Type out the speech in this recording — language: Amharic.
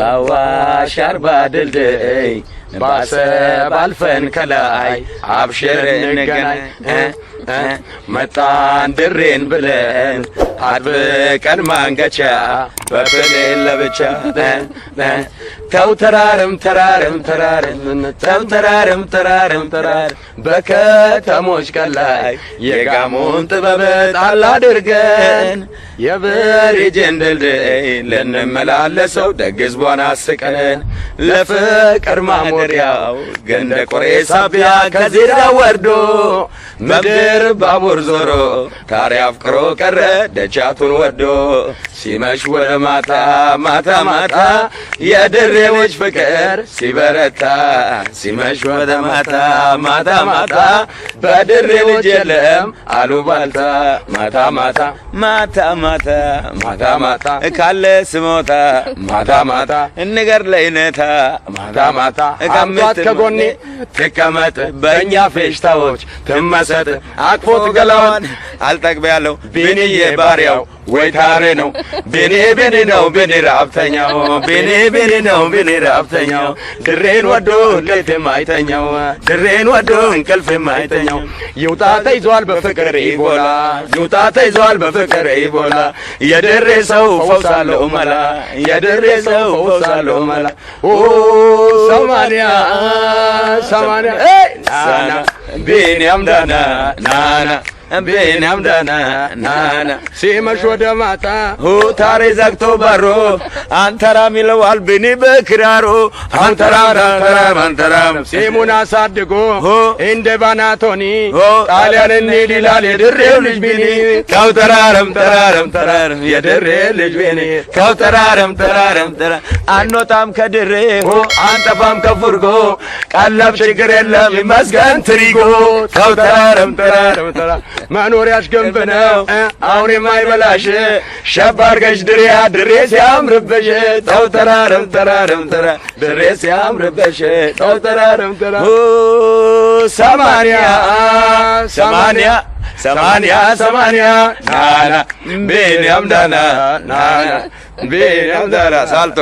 አዋሽ አርባ ድልድይ ባሰብ አልፈን ከላይ አብሽር እንገናኝ መጣን ድሬን ብለን አጥብቀን ማንገቻ በፍሌን ለብቻ ተው ተራርም ተራርም ተራርም ተው ተራርም ተራርም ተራርም በከተሞች ቀላይ የጋሞን ጥበብ ጣል አድርገን የብሪጅን ድልድይ ልንመላለሰው ደግ ሕዝቧን አስቀን ለፍቅር ማሞሪያው ገንደ ቆሬ ሳቢያ ከዚራ ወርዶ ምድር ባቡር ዞሮ ታሪያ አፍቅሮ ቀረ ደጃቱን ወዶ ሲመሽ ወደ ማታ ማታ ማታ የድሬዎች ፍቅር ሲበረታ ሲመሽ ወደ ማታ ማታ ማታ በድሬዎች የለም አሉባልታ ማታ ማታ ማታ ማታ ማታ ማታ ካለ ስሞታ ማታ ማታ እንገር ለይነታ ማታ ማታ አምጧት ከጎኔ ትቀመጥ በእኛ ፌሽታዎች ትመሰጥ አቅፎት ገላዋን አልጠግብ ያለው ቢኒዬ ባሪያው ወይ ታሬ ነው ቢኒ ቢኒ ነው ቢኒ ራብተኛው ቢኒ ቢኒ ነው ቢኒ ራብተኛው ድሬን ወዶ እንቅልፍ የማይተኛው ድሬን ወዶ እንቅልፍ የማይተኛው ይውጣ ተይዟል በፍቅር ኢቦላ ይውጣ ተይዟል በፍቅር ኢቦላ የድሬ ሰው ፈውሳለው መላ የድሬ ሰው ፈውሳለው መላ ኦ ሰማንያ ሰማንያ ናና ቢኒያም ዳና ናና ቢኒያም ዳና ናና ሲመሽ ወደ ማታ ታሬ ዘግቶ በሮ አንተራም ይለዋል ቢኒ በክራሮ አንተራም ሲሙን አሳድጎ እንደ ባናቶኒ ጣሊያን እንሂድ ይላል የድሬው ልጅ ቢኒ ተው ተራረም ተራረም ተራረም የድሬ ልጅ ቢኒ ተው ተራረም ተራረም ተራረም አንወጣም ከድሬ አንጠፋም ከፉርጎ ቀለብ ችግር የለም ይመስገን ትሪጎ ተው ተራረም ተራረም ተራረም መኖሪያሽ ገንብ ነው አሁን የማይበላሽ ሸባር ገሽ ድሬያ ድሬ ሲያምርብሽ ተው ተራረም ተራረም ተራ ድሬ ሲያምርብሽ ተው ተራረም ተራ ሰማንያ ሰማንያ ሰማንያ ሰማንያ ናና ቢኒያም ዳና ናና ቢኒያም ዳና ሳልቶ